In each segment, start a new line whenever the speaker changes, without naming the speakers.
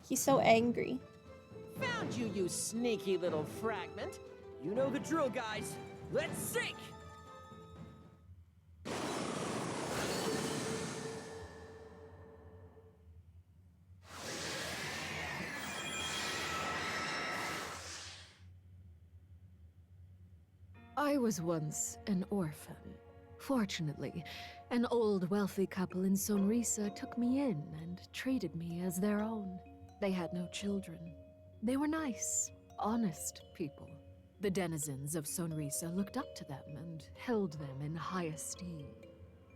He's so angry.
Found you, you sneaky little fragment. You know the drill, guys. Let's sink!
I was once an orphan. Fortunately, an old wealthy couple in Sonrisa took me in and treated me as their own. They had no children. They were nice, honest people. The denizens of Sonrisa looked up to them and held them in high esteem.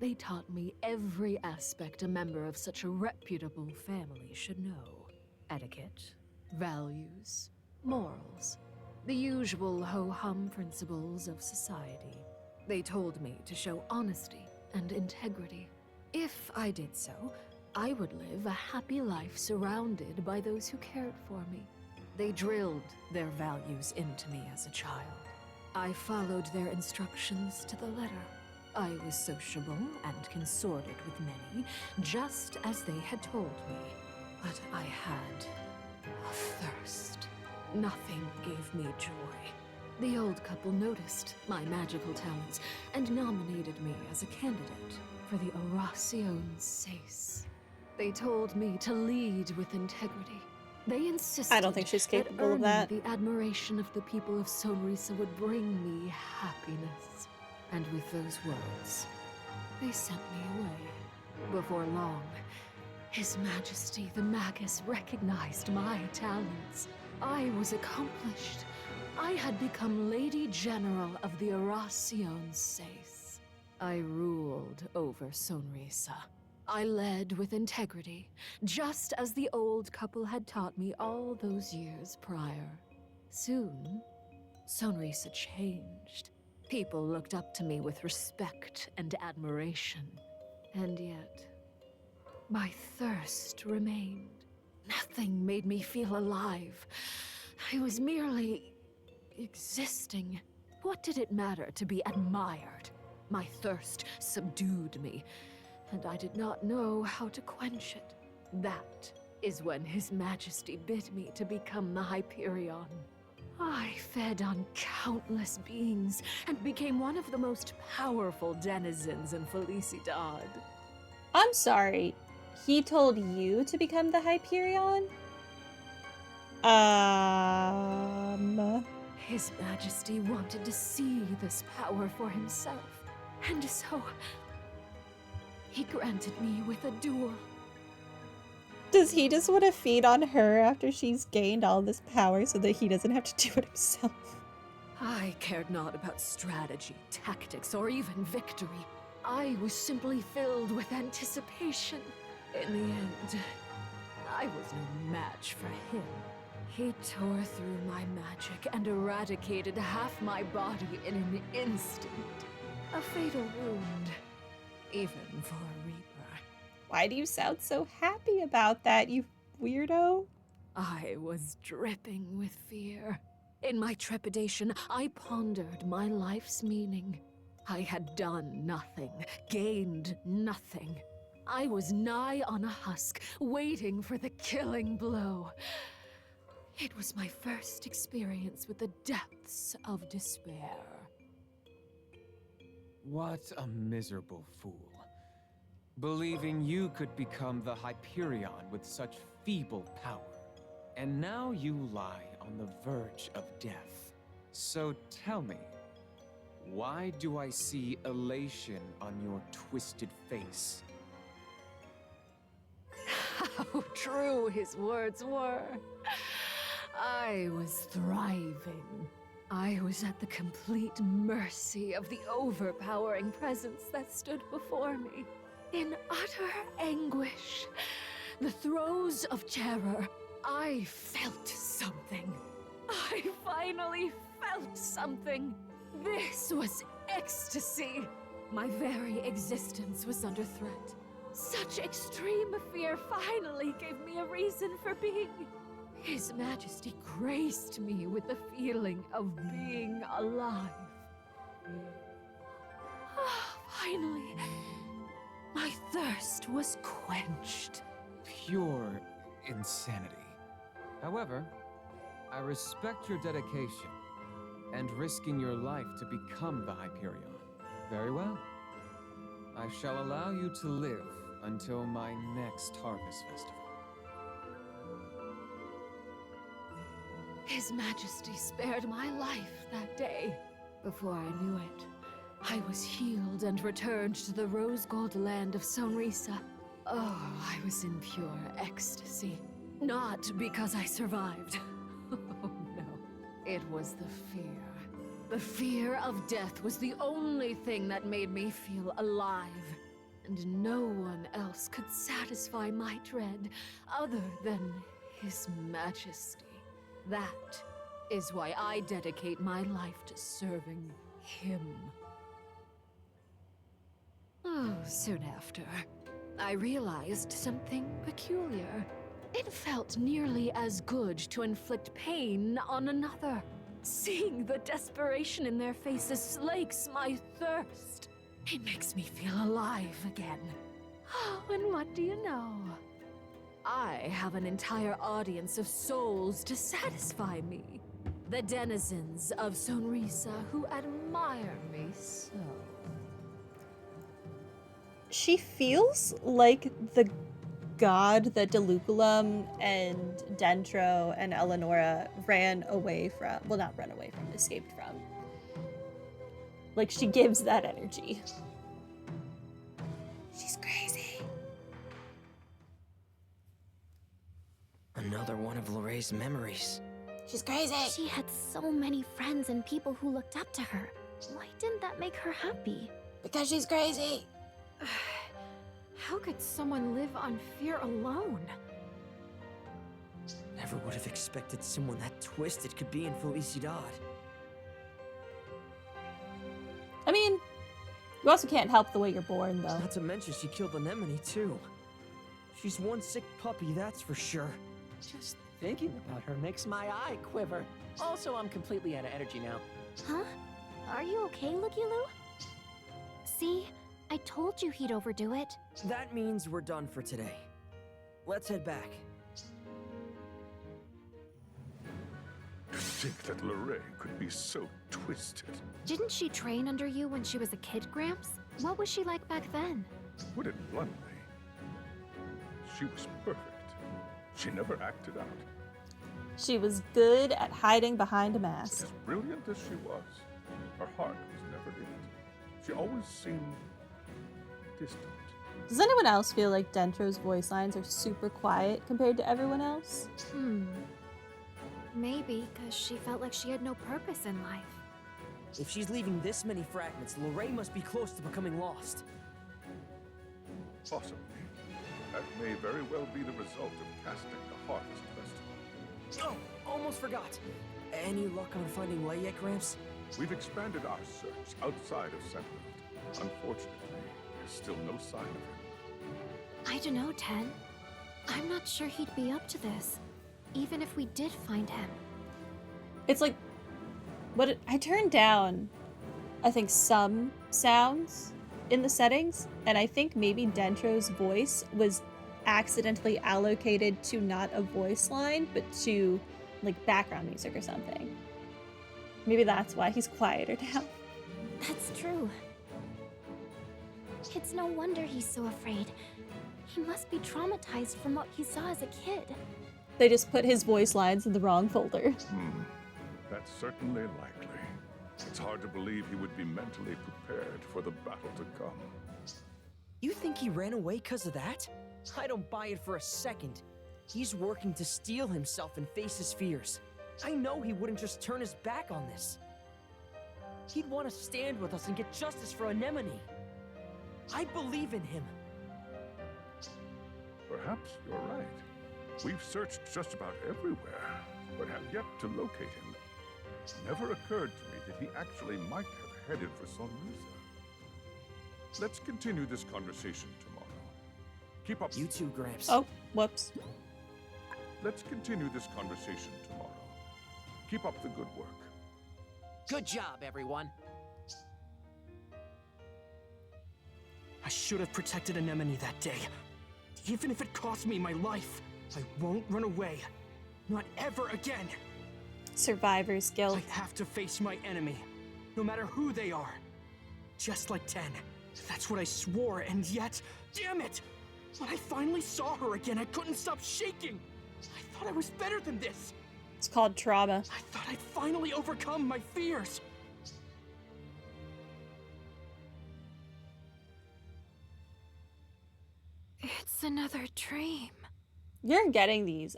They taught me every aspect a member of such a reputable family should know. Etiquette, values, morals. The usual ho-hum principles of society. They told me to show honesty and integrity. If I did so, I would live a happy life surrounded by those who cared for me. They drilled their values into me as a child. I followed their instructions to the letter. I was sociable and consorted with many, just as they had told me. But I had a thirst. Nothing gave me joy. The old couple noticed my magical talents and nominated me as a candidate for the Oracion Sais. They told me to lead with integrity. They insisted
I don't think she's capable of
earning
that.
the admiration of the people of Sonrisa would bring me happiness. And with those words, they sent me away. Before long, His Majesty the Magus recognized my talents. I was accomplished. I had become Lady General of the Oracion Sais. I ruled over Sonrisa. I led with integrity, just as the old couple had taught me all those years prior. Soon, Sonrisa changed. People looked up to me with respect and admiration. And yet, my thirst remained. Nothing made me feel alive. I was merely existing. What did it matter to be admired? My thirst subdued me, and I did not know how to quench it. That is when His Majesty bid me to become the Hyperion. I fed on countless beings and became one of the most powerful denizens in Felicidad.
I'm sorry. He told you to become the Hyperion?
His Majesty wanted to see this power for himself, and so he granted me with a duel.
Does he just want to feed on her after she's gained all this power so that he doesn't have to do it himself?
I cared not about strategy, tactics, or even victory. I was simply filled with anticipation. In the end, I was no match for him. He tore through my magic and eradicated half my body in an instant. A fatal wound, even for a Reaper.
Why do you sound so happy about that, you weirdo?
I was dripping with fear. In my trepidation, I pondered my life's meaning. I had done nothing, gained nothing. I was nigh on a husk, waiting for the killing blow. It was my first experience with the depths of despair.
What a miserable fool. Believing you could become the Hyperion with such feeble power. And now you lie on the verge of death. So tell me, why do I see elation on your twisted face?
How true his words were. I was thriving. I was at the complete mercy of the overpowering presence that stood before me. In utter anguish, the throes of terror, I felt something. I finally felt something. This was ecstasy. My very existence was under threat. Such extreme fear finally gave me a reason for being. His Majesty graced me with the feeling of being alive. Finally, my thirst was quenched.
Pure insanity. However, I respect your dedication and risking your life to become the Hyperion. Very well. I shall allow you to live until my next Harvest Festival.
His Majesty spared my life that day. Before I knew it, I was healed and returned to the rose-gold land of Sonrisa. Oh, I was in pure ecstasy. Not because I survived. Oh no. It was the fear. The fear of death was the only thing that made me feel alive. And no one else could satisfy my dread other than His Majesty. That is why I dedicate my life to serving him. Oh, soon after, I realized something peculiar. It felt nearly as good to inflict pain on another. Seeing the desperation in their faces slakes my thirst. It makes me feel alive again. Oh, and what do you know? I have an entire audience of souls to satisfy me. The denizens of Sonrisa who admire me so.
She feels like the god that Deluculum and Dentro and Eleonora ran away from. Well, not run away from, escaped from. Like, she gives that energy. She's crazy.
Another one of Lorraine's memories.
She's crazy.
She had so many friends and people who looked up to her. Why didn't that make her happy?
Because she's crazy.
How could someone live on fear alone?
Never would have expected someone that twisted could be in Felicidad.
I mean, you also can't help the way you're born, though.
Not to mention she killed Anemone too. She's one sick puppy, that's for sure. Just thinking about her makes my eye quiver. Also, I'm completely out of energy now.
Huh? Are you okay, Looky Loo? See? I told you he'd overdo it.
That means we're done for today. Let's head back.
To think that Lorraine could be so twisted.
Didn't she train under you when she was a kid, Gramps? What was she like back then?
Put it bluntly, she was perfect. She never acted out.
She was good at hiding behind a mask.
As brilliant as she was, her heart was never in it. She always seemed distant.
Does anyone else feel like Dentro's voice lines are super quiet compared to everyone else?
Maybe because she felt like she had no purpose in life.
If she's leaving this many fragments, Lorraine must be close to becoming lost.
Possibly. That may very well be the result of casting the Harvest Festival.
Oh, almost forgot. Any luck on finding Leia, Gramps?
We've expanded our search outside of Centerville. Unfortunately, there's still no sign of him.
I don't know, Ten. I'm not sure he'd be up to this, even if we did find him.
It's like, I turned down, I think, some sounds in the settings, and I think maybe Dentro's voice was accidentally allocated to not a voice line, but to like background music or something. Maybe that's why he's quieter now.
That's true. It's no wonder he's so afraid. He must be traumatized from what he saw as a kid.
They just put his voice lines in the wrong folder.
That's certainly likely. It's hard to believe he would be mentally prepared for the battle to come.
You think he ran away because of that? I don't buy it for a second. He's working to steel himself and face his fears. I know he wouldn't just turn his back on this. He'd want to stand with us and get justice for Anemone. I believe in him.
Perhaps you're right. We've searched just about everywhere, but have yet to locate him. It never occurred to me that he actually might have headed for Sonrisa. Let's continue this conversation tomorrow. Keep up.
You too, Gramps.
Oh, whoops.
Let's continue this conversation tomorrow. Keep up the good work.
Good job, everyone. I should have protected Anemone that day. Even if it cost me my life, I won't run away. Not ever again!
Survivor's guilt.
I have to face my enemy, no matter who they are. Just like Ten. That's what I swore, and yet, damn it! When I finally saw her again, I couldn't stop shaking! I thought I was better than this!
It's called trauma.
I thought I'd finally overcome my fears!
It's another dream.
You're getting these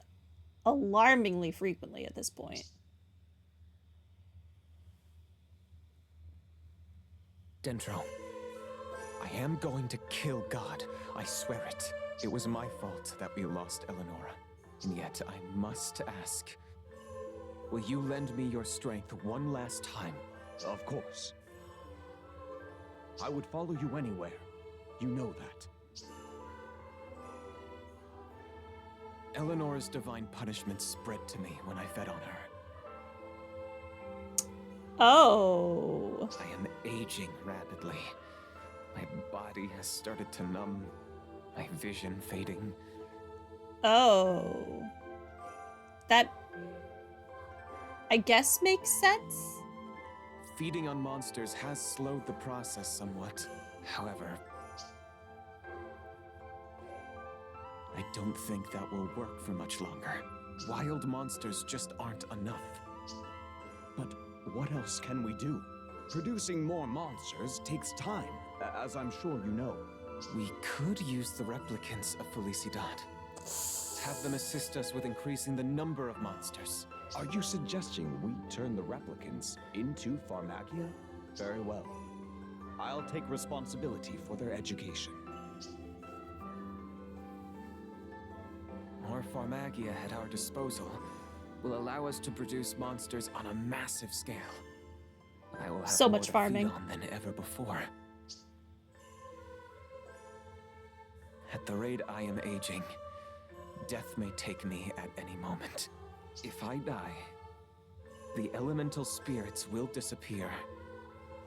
alarmingly frequently at this point.
Dendro, I am going to kill God. I swear it. It was my fault that we lost Eleonora. And yet I must ask, will you lend me your strength one last time?
Of course. I would follow you anywhere. You know that.
Eleanor's divine punishment spread to me when I fed on her.
Oh.
I am aging rapidly. My body has started to numb, my vision fading.
Oh. That, I guess, makes sense?
Feeding on monsters has slowed the process somewhat. However, I don't think that will work for much longer. Wild monsters just aren't enough.
But what else can we do? Producing more monsters takes time, as I'm sure you know.
We could use the replicants of Felicidad. Have them assist us with increasing the number of monsters.
Are you suggesting we turn the replicants into Farmagia? Very well. I'll take responsibility for their education.
More Farmagia at our disposal will allow us to produce monsters on a massive scale. I will have
So
more
much
to
farming.
feed on than ever before. At the rate I am aging, death may take me at any moment. If I die, the elemental spirits will disappear,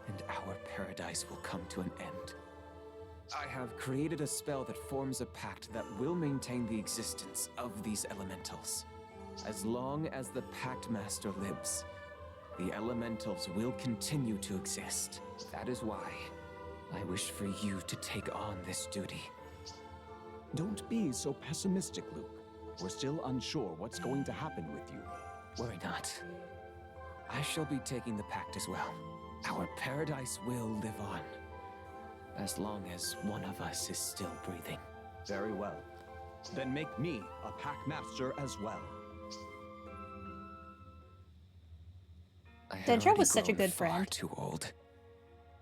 and our paradise will come to an end. I have created a spell that forms a pact that will maintain the existence of these elementals. As long as the Pact Master lives, the elementals will continue to exist. That is why I wish for you to take on this duty.
Don't be so pessimistic, Luke. We're still unsure what's going to happen with you.
Worry not. I shall be taking the pact as well. Our paradise will live on, as long as one of us is still breathing.
Very well. Then make me a Pack Master as well.
I had
Dendro
already
was such a
grown
good
far
friend.
too old.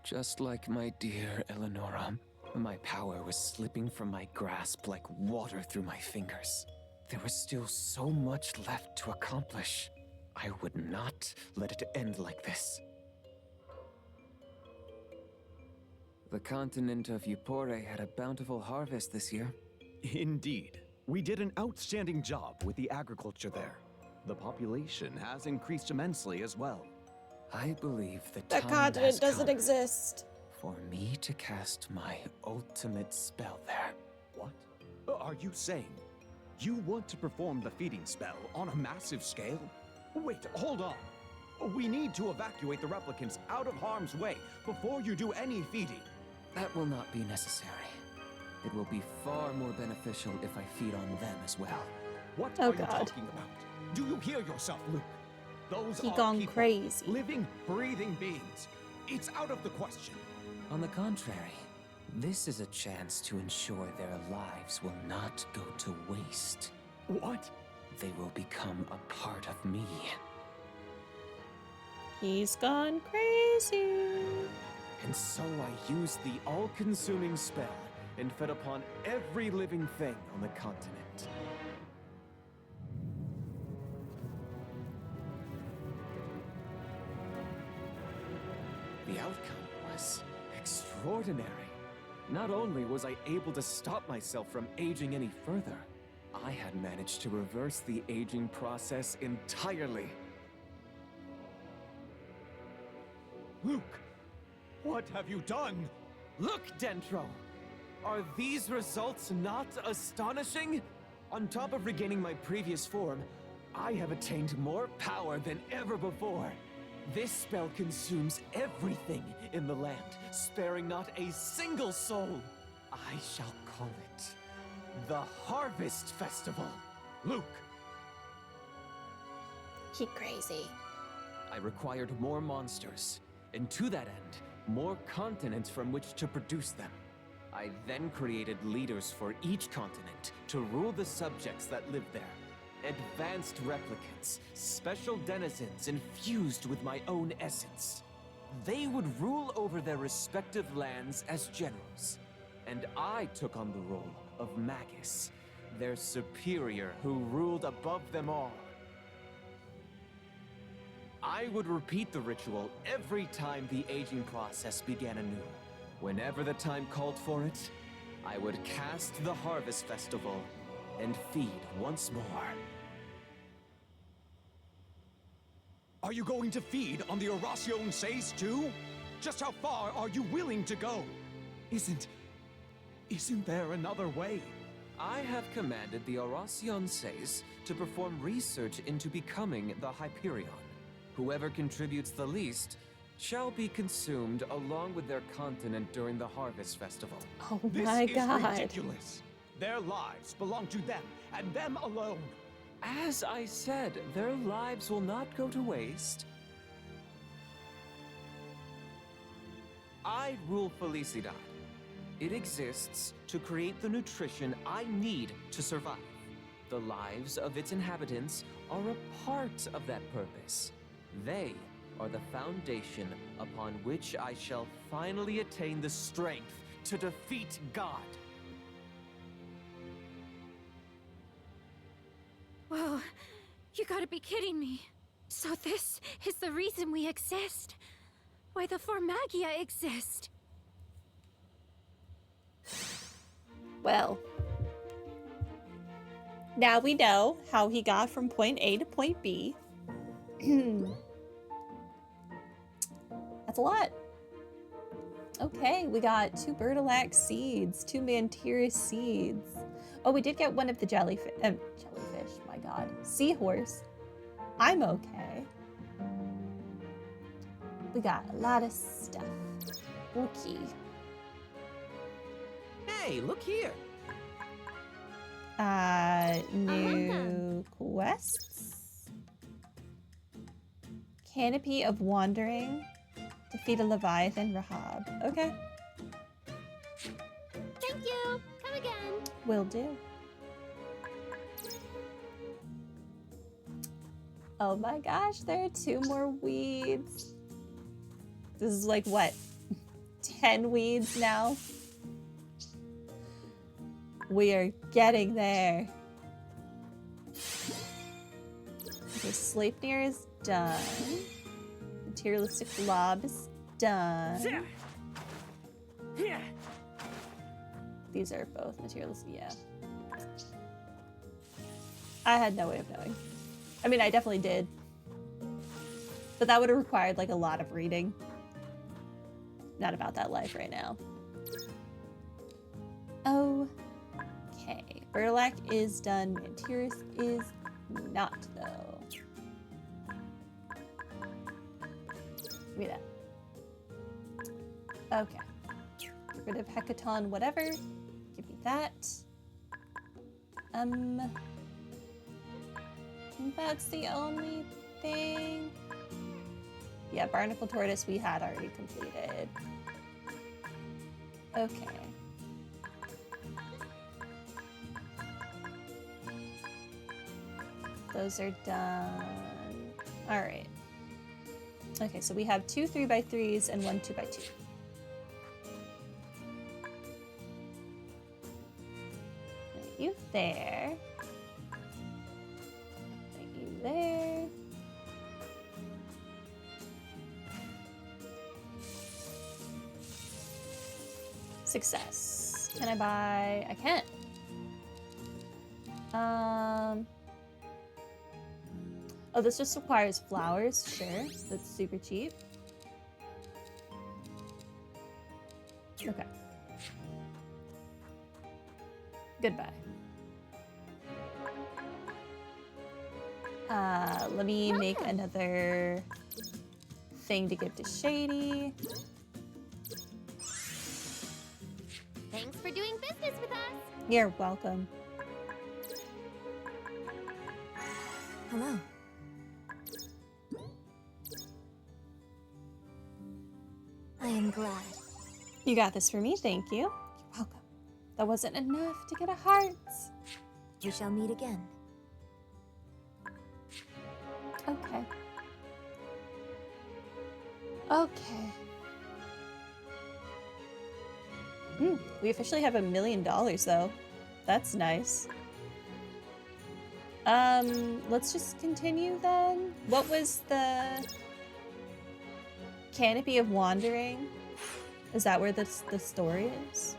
Just like my dear Eleonora, my power was slipping from my grasp like water through my fingers. There was still so much left to accomplish. I would not let it end like this. The continent of Eupore had a bountiful harvest this year.
Indeed. We did an outstanding job with the agriculture there. The population has increased immensely as well.
I believe the
That
time
continent
has
doesn't
come
exist.
for me to cast my ultimate spell there.
What? Are you saying you want to perform the feeding spell on a massive scale? Wait, hold on. We need to evacuate the replicants out of harm's way before you do any feeding.
That will not be necessary. It will be far more beneficial if I feed on them as well.
What
Oh,
are you
God.
talking about? Do you hear yourself, Luke? Those
He
are
gone
people,
crazy.
living, breathing beings. It's out of the question.
On the contrary, this is a chance to ensure their lives will not go to waste.
What?
They will become a part of me.
He's gone crazy.
And so I used the all-consuming spell and fed upon every living thing on the continent. The outcome was extraordinary. Not only was I able to stop myself from aging any further, I had managed to reverse the aging process entirely.
Luke, what have you done?
Look, Dendro! Are these results not astonishing? On top of regaining my previous form, I have attained more power than ever before. This spell consumes everything in the land, sparing not a single soul. I shall call it the Harvest Festival. Luke!
He crazy.
I required more monsters, and to that end, more continents from which to produce them. I then created leaders for each continent to rule the subjects that live there. Advanced replicants, special denizens infused with my own essence. They would rule over their respective lands as generals. And I took on the role of Magus, their superior who ruled above them all. I would repeat the ritual every time the aging process began anew. Whenever the time called for it, I would cast the Harvest Festival and feed once more.
Are you going to feed on the Horacion Says too? Just how far are you willing to go? Isn't there another way?
I have commanded the Horacion Says to perform research into becoming the Hyperion. Whoever contributes the least shall be consumed along with their continent during the Harvest Festival.
Oh
This
my
is
god.
ridiculous. Their lives belong to them, and them alone.
As I said, their lives will not go to waste. I rule Felicidad. It exists to create the nutrition I need to survive. The lives of its inhabitants are a part of that purpose. They are the foundation upon which I shall finally attain the strength to defeat God.
Whoa, you gotta be kidding me. So this is the reason we exist? Why the Farmagia exist?
Well, now we know how he got from point A to point B. That's a lot. Okay, we got 2 Bertilac seeds, 2 Mantiris seeds. Oh, we did get one of the jellyfish, my god. Seahorse. I'm okay. We got a lot of stuff. Okay.
Hey, look here.
New quests. Canopy of Wandering. Defeat a Leviathan Rahab. Okay.
Thank you. Come again.
Will do. Oh my gosh, there are 2 more weeds. This is like, what? 10 weeds now? We are getting there. Okay, Sleipnir is done. Materialistic Lob is done. These are both materialistic, yeah. I had no way of knowing. I mean, I definitely did. But that would have required like a lot of reading. Not about that life right now. Okay. Bertilac is done. Mantiris is not, though. Give me that. Okay. Get rid of Hecaton, whatever. Give me that. I think that's the only thing. Yeah, Barnacle Tortoise we had already completed. Okay. Those are done. All right. Okay, so we have 2 3x3s and 1 2x2. Put you there. Put you there. Success. Can I buy? I can't. Oh, this just requires flowers. Sure, that's super cheap. Okay. Goodbye. Let me make another thing to give to Shady.
Thanks for doing business with us.
You're welcome.
Hello. I am glad.
You got this for me, thank you. You're welcome. That wasn't enough to get a heart.
We shall meet again.
Okay. Okay. We officially have $1 million though. That's nice. Let's just continue then. What was the Canopy of Wandering? Is that where the story is?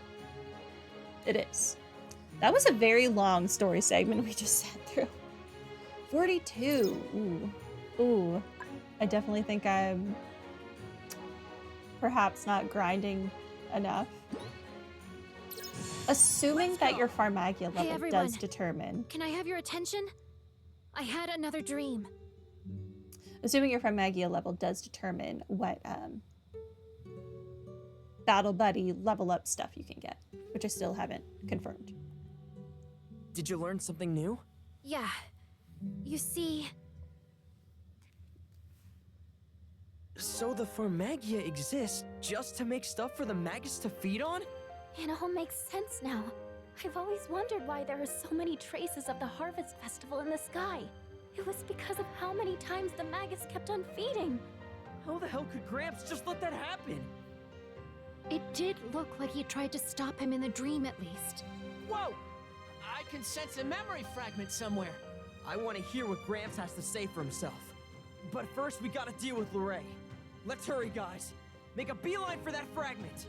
It is. That was a very long story segment we just sat through. 42. Ooh. Ooh. I definitely think I'm perhaps not grinding enough. Assuming that your Farmagia level
everyone.
does determine.
Can I have your attention? I had another dream.
Assuming your Farmagia level does determine what battle buddy level up stuff you can get, which I still haven't confirmed.
Did you learn something new?
Yeah. You see,
So the Farmagia exists just to make stuff for the Magus to feed on?
It all makes sense now. I've always wondered why there are so many traces of the Harvest Festival in the sky. It was because of how many times the Magus kept on feeding.
How the hell could Gramps just let that happen?
it did look like you tried to stop him in the dream at least.
Whoa! I can sense a memory fragment somewhere. I want to hear what Gramps has to say for himself. But first, we gotta deal with Lorraine. Let's hurry, guys. Make a beeline for that fragment.